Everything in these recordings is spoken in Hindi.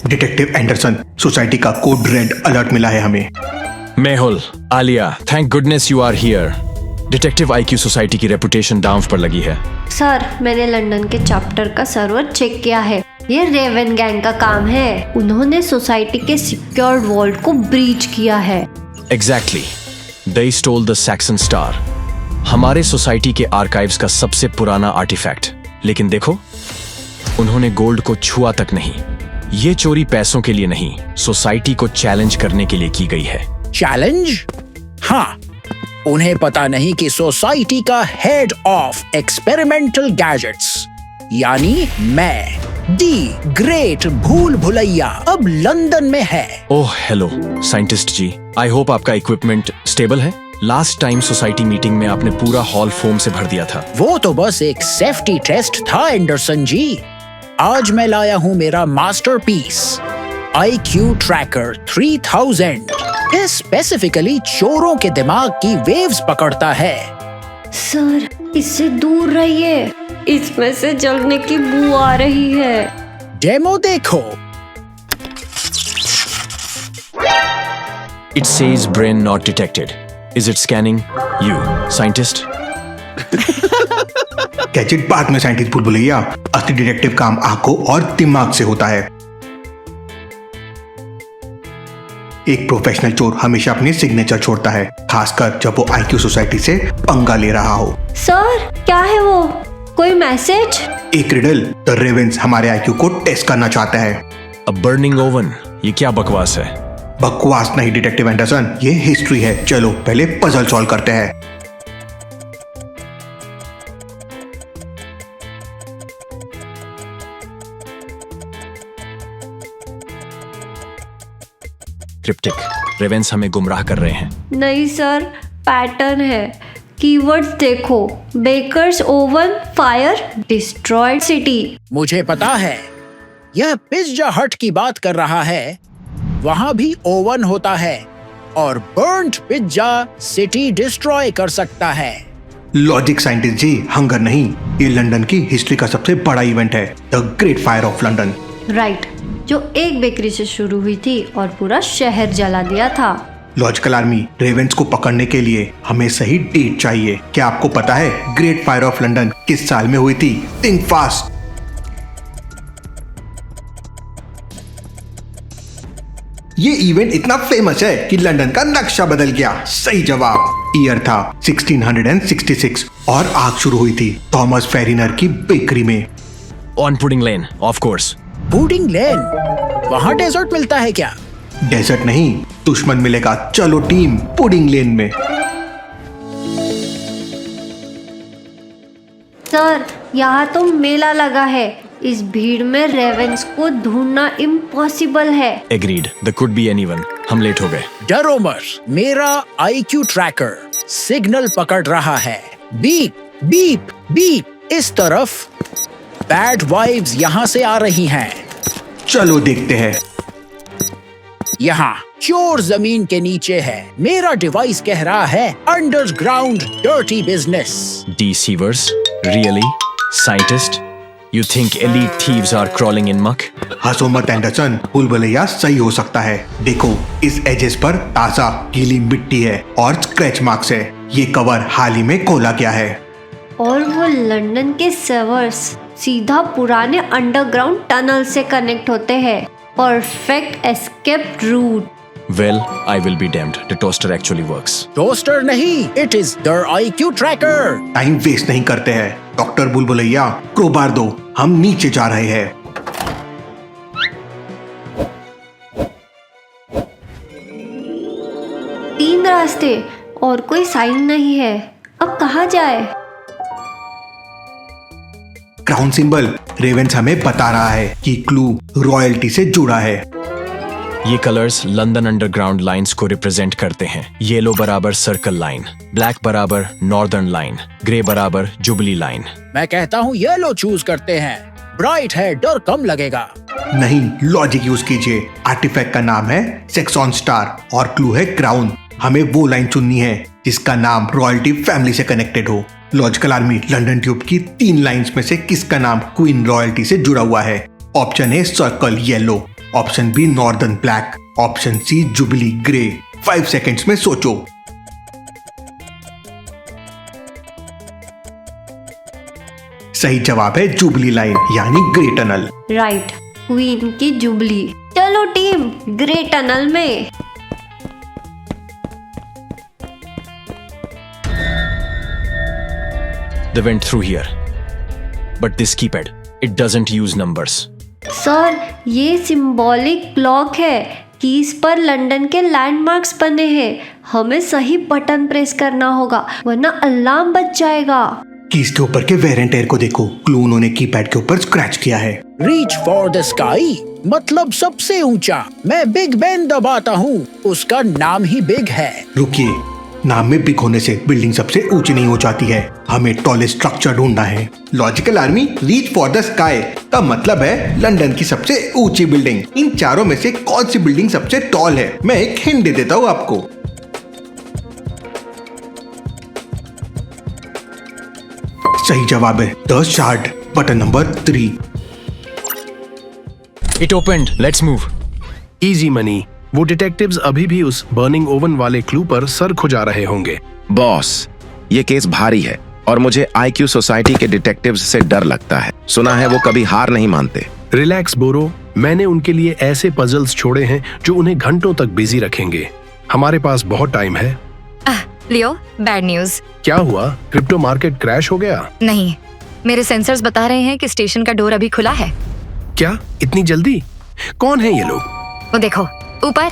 डिटेक्टिव एंडरसन, सोसाइटी का कोड रेड अलर्ट मिला है हमें। Mehul, Alia, thank goodness you are here. Detective IQ society की रेपुटेशन डाउन पर लगी है। सर, मैंने लंदन के चैप्टर का सर्वर चेक किया है। ये रेवन गैंग का काम है। उन्होंने सोसाइटी के सिक्योर्ड वॉल्ट को ब्रीच किया है। Exactly, they stole the Saxon star, हमारे सोसाइटी के आर्काइव्स का सबसे पुराना आर्टिफैक्ट। लेकिन देखो, उन्होंने गोल्ड को छुआ तक नहीं। ये चोरी पैसों के लिए नहीं, सोसाइटी को चैलेंज करने के लिए की गई है। चैलेंज? हाँ, उन्हें पता नहीं कि सोसाइटी का हेड ऑफ एक्सपेरिमेंटल गैजेट्स यानी मैं दी ग्रेट भूल भुलैया अब लंदन में है। Oh hello scientist ji, I hope आपका इक्विपमेंट स्टेबल है। लास्ट टाइम सोसाइटी मीटिंग में आपने पूरा हॉल फोम से भर दिया था। वो तो बस एक सेफ्टी टेस्ट था एंडरसन जी। आज मैं लाया हूँ मेरा मास्टरपीस IQ ट्रैकर 3000। ये स्पेसिफिकली चोरों के दिमाग की वेव्स पकड़ता है। सर, इससे दूर रहिए, इसमें से जलने की बू आ रही है। डेमो देखो। It says brain not detected. Is it scanning you, scientist? Gadget बाद में साइंटिस्ट बुलबुलैया, असली डिटेक्टिव काम आंखों और दिमाग से होता है। एक प्रोफेशनल चोर हमेशा अपनी सिग्नेचर छोड़ता है, खासकर जब वो IQ सोसाइटी से पंगा ले रहा हो। सर, क्या है वो? कोई मैसेज? एक रिडल, द रेवेंस हमारे IQ को टेस्ट करना चाहता है। A burning oven, ये क्या बकवास है? बकवास नहीं डिटेक्टिव एंडरसन, ये हिस्ट्री है। चलो पहले पजल सॉल्व करते हैं। क्रिप्टिक, रेवेंस हमें गुमराह कर रहे हैं। नहीं सर, पैटर्न है। कीवर्ड्स देखो, bakers oven, fire, destroyed city. मुझे पता है, यह पिज्जा हट की बात कर रहा है। वहाँ भी ओवन होता है और बर्न्ड पिज्जा सिटी डिस्ट्रॉय कर सकता है। लॉजिक साइंटिस्ट जी, हंगर नहीं, ये लंदन की हिस्ट्री का सबसे बड़ा इवेंट है, the great fire of London. Right, जो एक बेकरी से शुरू हुई थी और पूरा शहर जला दिया था। लॉजिकल आर्मी, रेवेंस को पकड़ने के लिए हमें सही डेट चाहिए। क्या आपको पता है ग्रेट फायर ऑफ लंदन किस साल में हुई थी? Think fast. ये इवेंट इतना फेमस है कि लंदन का नक्शा बदल गया। सही जवाब, ईयर था 1666 और आग शुरू हुई थी थॉमस फेरिनर की बेकरी में। On pudding lane, of course. Pudding lane? वहाँ डेजर्ट मिलता है क्या? डेजर्ट नहीं, दुश्मन मिलेगा। चलो टीम, पुडिंग लेन में। सर, यहाँ तो मेला लगा है। इस भीड़ में रेवेंस को ढूंढना इम्पॉसिबल है। Agreed, the could be anyone. हम लेट हो गए। डरो मत, मेरा IQ ट्रैकर सिग्नल पकड़ रहा है। बीप बीप बीप, इस तरफ। बैड वाइब्स यहाँ से आ रही हैं। चलो देखते हैं। यहाँ चोर जमीन के नीचे है। मेरा डिवाइस कह रहा है underground dirty business. Deceivers? Really? Scientist? You think elite thieves are crawling in muck? हंसो मत एंडरसन, बुलबुलैया सही हो सकता है। देखो, इस एजेस पर ताजा गीली मिट्टी है और स्क्रैच मार्क्स है। ये कवर हाल ही में खोला गया है। और वो लंदन के सर्वर्स सीधा पुराने अंडरग्राउंड टनल से कनेक्ट होते हैं। Perfect escape route. Well, I will be damned. The toaster actually works. Toaster नहीं, it is the IQ tracker. Time waste नहीं करते हैं। डॉक्टर बुलबुलैया, क्रोबार दो, हम नीचे जा रहे हैं। तीन रास्ते और कोई साइन नहीं है। अब कहाँ जाए? क्राउन सिंबल, रेवेंस हमें बता रहा है कि क्लू रॉयल्टी से जुड़ा है। ये कलर्स लंदन अंडरग्राउंड लाइंस को रिप्रेजेंट करते हैं। येलो बराबर सर्कल लाइन, ब्लैक बराबर नॉर्दर्न लाइन, ग्रे बराबर जुबली लाइन। मैं कहता हूँ येलो चूज करते हैं। ब्राइट है, डर कम लगेगा। नहीं, लॉजिक यूज कीजिए। आर्टिफैक्ट का नाम है सेक्सॉन स्टार और क्लू है क्राउन। हमें वो लाइन चुननी है जिसका नाम रॉयल्टी फैमिली से कनेक्टेड हो। लॉजिकल आर्मी, लंदन ट्यूब की 3 लाइंस में से किसका नाम क्वीन रॉयल्टी से जुड़ा हुआ है? Option A circle yellow, option B northern black, option C jubilee grey. 5 seconds में सोचो। सही जवाब है जुबली लाइन यानी ग्रे टनल। राइट, क्वीन की जुबली। चलो टीम, ग्रे टनल में। They went through here. But this keypad, it doesn't use numbers. Sir, ये सिंबॉलिक क्लॉक है। कीज पर लंदन के लैंडमार्क्स बने हैं। हमें सही बटन प्रेस करना होगा वरना अलार्म बज जाएगा। कीज के ऊपर के वेयर एंड टेयर को देखो, क्लू उन्होंने कीपैड के ऊपर स्क्रैच किया है। रीच फॉर द स्काई मतलब सबसे ऊंचा। मैं बिग बेन दबाता हूँ, उसका नाम ही बिग है। रुकिए, नाम में बिग होने से बिल्डिंग सबसे ऊंची नहीं हो जाती है। हमें टॉलेस्ट स्ट्रक्चर ढूंढना है। Logical army, reach for the sky का मतलब है लंदन की सबसे ऊंची बिल्डिंग। इन चारों में से कौन सी बिल्डिंग सबसे टॉल है? मैं एक हिंट दे देता हूँ आपको। सही जवाब है the shard, button number 3। It opened. Let's move. Easy money. वो डिटेक्टिव्स अभी भी उस बर्निंग ओवन वाले क्लू पर सर खुजा रहे होंगे। बॉस, ये केस भारी है और मुझे IQ सोसाइटी के डिटेक्टिव्स से डर लगता है। सुना है वो कभी हार नहीं मानते। रिलैक्स बोरो, मैंने उनके लिए ऐसे पजल्स छोड़े हैं जो उन्हें घंटों तक बिजी रखेंगे। हमारे पास बहुत टाइम है। लियो, बैड न्यूज। क्या हुआ? क्रिप्टो मार्केट क्रैश हो गया? नहीं, मेरे सेंसर्स बता रहे हैं कि स्टेशन का डोर अभी खुला है। क्या इतनी जल्दी? कौन है ये लोग? वो देखो ऊपर।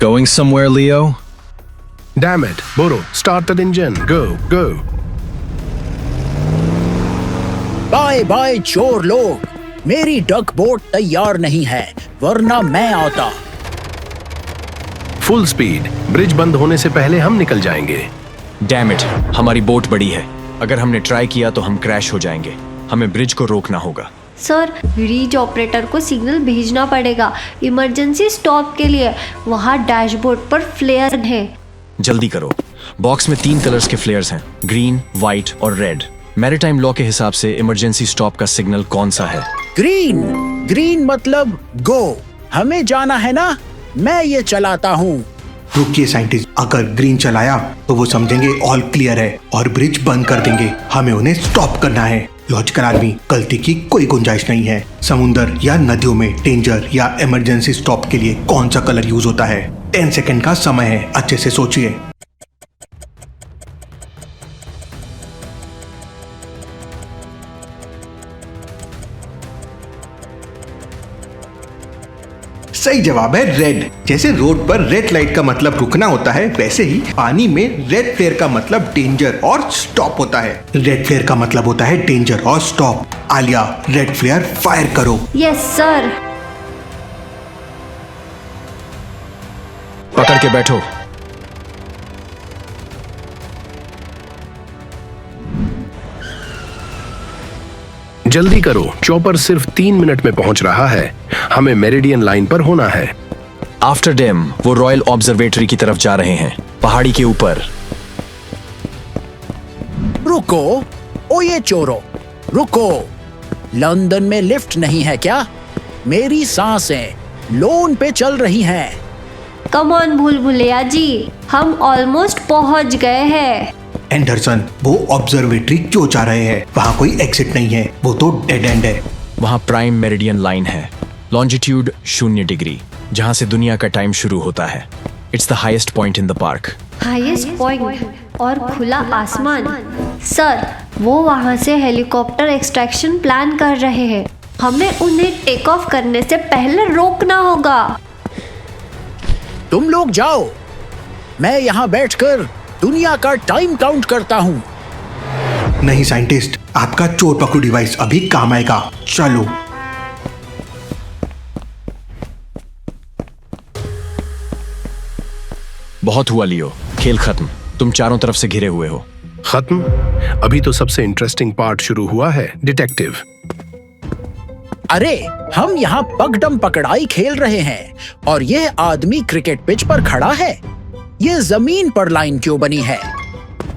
Going somewhere, Leo? Damn it, Boro, start that engine. Go, go. Bye bye चोर लोग, मेरी डक बोट तैयार नहीं है वरना मैं आता। Full speed. ब्रिज बंद होने से पहले हम निकल जाएंगे। Damn it, हमारी बोट बड़ी है। अगर हमने ट्राई किया तो हम क्रैश हो जाएंगे। हमें ब्रिज को रोकना होगा। सर, रीच ऑपरेटर को सिग्नल भेजना पड़ेगा इमरजेंसी स्टॉप के लिए। वहाँ डैशबोर्ड पर फ्लेयर है। जल्दी करो। बॉक्स में 3 कलर्स के फ्लेयर्स हैं, ग्रीन, व्हाइट और रेड। मैरिटाइम लॉ के हिसाब से इमरजेंसी स्टॉप का सिग्नल कौन सा है? ग्रीन। ग्रीन मतलब गो। हमें जाना है ना, मैं ये चलाता हूँ। रुकिए साइंटिस्ट, अगर ग्रीन चलाया तो वो समझेंगे ऑल क्लियर है और ब्रिज बंद कर देंगे। हमें उन्हें स्टॉप करना है। लॉजिकल आर्मी, गलती की कोई गुंजाइश नहीं है। समुंदर या नदियों में डेंजर या इमरजेंसी स्टॉप के लिए कौन सा कलर यूज होता है? 10 सेकंड का समय है, अच्छे से सोचिए। सही जवाब है रेड। जैसे रोड पर रेड लाइट का मतलब रुकना होता है, वैसे ही पानी में रेड फ्लेयर का मतलब डेंजर और स्टॉप होता है। रेड फ्लेयर का मतलब होता है डेंजर और stop. Alia, red flare fire करो। Yes sir. पकड़ के बैठो। जल्दी करो, चॉपर सिर्फ 3 मिनट में पहुंच रहा है। हमें मेरिडियन लाइन पर होना है। आफ्टर डेम वो रॉयल ऑब्जर्वेटरी की तरफ जा रहे हैं, पहाड़ी के ऊपर। रुको, ओ ये चोरों, रुको। लंदन में लिफ्ट नहीं है क्या? मेरी सांसें लोन पे चल रही हैं। कम ऑन भूल भुलैया जी, हम ऑलमोस्ट पहुंच गए हैं। एंडरसन, वो ऑब्जर्वेटरी क्यों जा रहे हैं? वहाँ कोई एग्जिट नहीं है, वो तो डेड एंड है। वहाँ प्राइम मेरिडियन लाइन है, लॉन्जिट्यूड 0 डिग्री, जहाँ से दुनिया का टाइम शुरू होता है। It's the highest point in the park. Highest point और खुला आसमान। सर, वो वहाँ से हेलीकॉप्टर एक्सट्रैक्शन प्लान कर रहे हैं। हमें उन्हें टेक ऑफ करने से पहले रोकना होगा। तुम लोग जाओ, मैं यहाँ बैठकर दुनिया का टाइम काउंट करता हूँ। नहीं साइंटिस्ट, आपका चोर पकड़ू डिवाइस अभी काम आएगा। चलो। बहुत हुआ लियो, खेल खत्म। तुम चारों तरफ से घिरे हुए हो। खत्म? अभी तो सबसे इंटरेस्टिंग पार्ट शुरू हुआ है, डिटेक्टिव। अरे, हम यहाँ पगडम पकड़ाई खेल रहे हैं और ये आदमी क्रिकेट पिच पर खड़ा है। ये जमीन पर लाइन क्यों बनी है?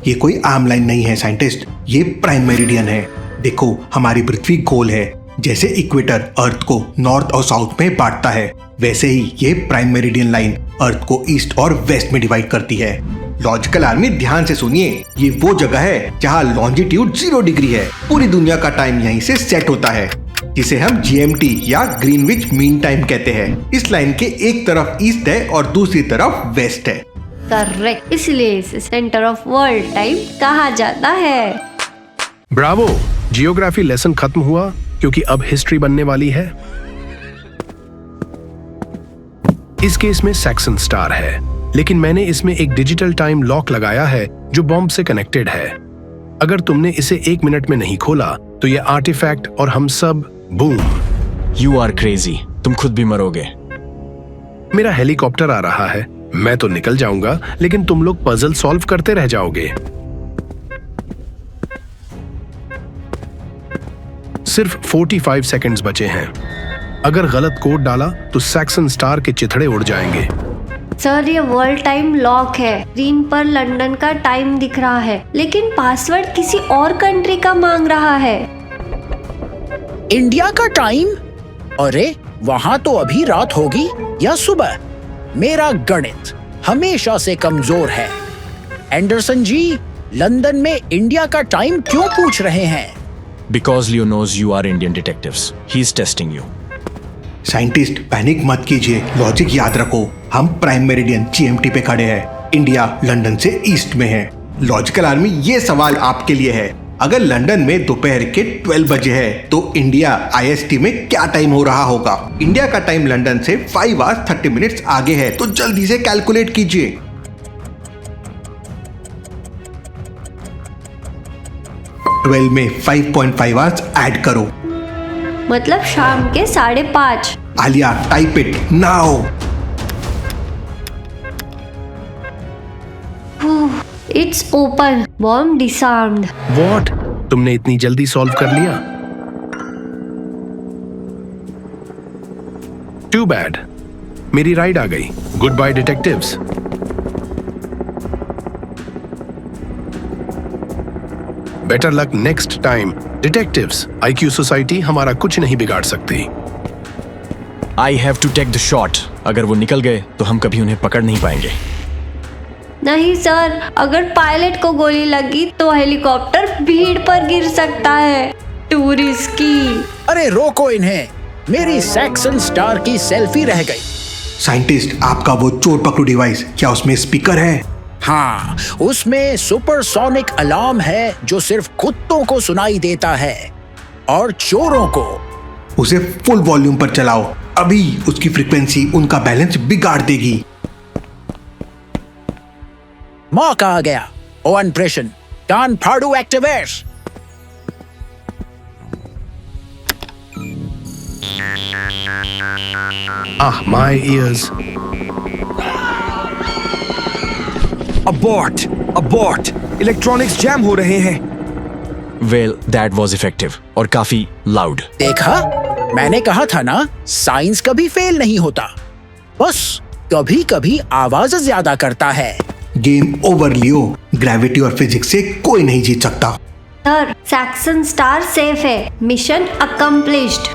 ये कोई आम लाइन नहीं है साइंटिस्ट, ये प्राइम मेरिडियन है। देखो, हमारी पृथ्वी गोल है जैसे इक्वेटर अर्थ को नॉर्थ और साउथ में बांटता है, वैसे ही ये प्राइम मेरिडियन लाइन अर्थ को ईस्ट और वेस्ट में डिवाइड करती है। लॉजिकल आर्मी ध्यान से सुनिए, ये वो जगह है जहाँ लॉन्जिट्यूड 0 डिग्री है। पूरी दुनिया का टाइम यहीं से सेट होता है, जिसे हम GMT या ग्रीनविच मीन टाइम कहते हैं। इस लाइन के एक तरफ ईस्ट है और दूसरी तरफ वेस्ट है। करेक्ट, इसलिए इसे सेंटर ऑफ वर्ल्ड टाइम कहा जाता है। ब्रावो, जियोग्राफी लेसन खत्म हुआ क्योंकि अब हिस्ट्री बनने वाली है। इस केस में सैक्सन स्टार है, लेकिन मैंने इसमें एक डिजिटल टाइम लॉक लगाया है जो बॉम्ब से कनेक्टेड है। अगर तुमने इसे 1 मिनट में नहीं खोला तो ये आर्टिफैक्ट और हम सब बूम। यू आर क्रेजी, तुम खुद भी मरोगे। मेरा हेलीकॉप्टर आ रहा है, मैं तो निकल जाऊंगा, लेकिन तुम लोग पजल सॉल्व करते रह जाओगे। सिर्फ 45 सेकंड्स बचे हैं। अगर गलत कोड डाला तो सैक्सन स्टार के चिथड़े उड़ जाएंगे। सर, ये वर्ल्ड टाइम लॉक है। स्क्रीन पर लंदन का टाइम दिख रहा है, लेकिन पासवर्ड किसी और कंट्री का मांग रहा है। इंडिया का टाइम? अरे वहां तो अभी रात होगी या सुबह। मेरा गणित हमेशा से कमजोर है। एंडरसन जी, लंदन में इंडिया का टाइम क्यों पूछ रहे हैं? Because Leo knows you are Indian detectives. He is testing you. Scientist panic मत कीजिए, लॉजिक याद रखो। हम प्राइम मेरिडियन GMT पे खड़े हैं, इंडिया लंदन से ईस्ट में है। लॉजिकल आर्मी, ये सवाल आपके लिए है। अगर लंदन में दोपहर के 12 बजे है तो इंडिया IST में क्या टाइम हो रहा होगा? इंडिया का टाइम लंदन से 5 hours 30 minutes आगे है, तो जल्दी से कैलकुलेट कीजिए। 12 में 5.5 hours ऐड करो, मतलब शाम के 5:30। Alia, type it now. It's open, bomb disarmed. What? तुमने इतनी जल्दी सॉल्व कर लिया? टू बैड, मेरी राइड आ गई। Goodbye detectives. Better luck next time detectives. IQ society हमारा कुछ नहीं बिगाड़ सकती। I have to take the shot. अगर वो निकल गए तो हम कभी उन्हें पकड़ नहीं पाएंगे। नहीं सर, अगर पायलट को गोली लगी तो हेलीकॉप्टर भीड़ पर गिर सकता है। To risky. अरे रोको इन्हें, मेरी सैक्सन स्टार की सेल्फी रह गई। साइंटिस्ट, आपका वो चोर पकड़ू डिवाइस, क्या उसमें स्पीकर है? हाँ, उसमें सुपरसोनिक अलार्म है जो सिर्फ कुत्तों को सुनाई देता है और चोरों को। उसे फुल वॉल्यूम पर चलाओ, अभी उसकी फ्रीक्वेंसी उनका बैलेंस बिगाड़ देगी। मौका आ गया। ओवन प्रेशन, कान फाड़ू activate. My ears. Abort, abort, electronics jam हो रहे हैं। Well, that was effective और काफी लाउड। देखा, मैंने कहा था ना, साइंस कभी फेल नहीं होता, बस कभी कभी आवाज ज्यादा करता है। गेम ओवर लियो, ग्रेविटी और फिजिक्स से कोई नहीं जीत सकता। सर, सैक्सन स्टार सेफ है। Mission accomplished.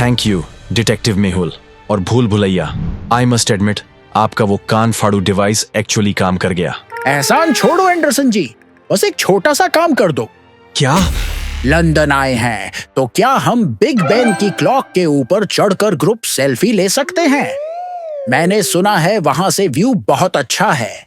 Thank you detective Mehul और भूल भुलैया। आई मस्ट एडमिट, आपका वो कान फाड़ू डिवाइस एक्चुअली काम कर गया। एहसान छोड़ो एंडरसन जी, बस एक छोटा सा काम कर दो। क्या? लंदन आए हैं तो क्या हम बिग बेन की क्लॉक के ऊपर चढ़कर ग्रुप सेल्फी ले सकते हैं? मैंने सुना है वहां से व्यू बहुत अच्छा है।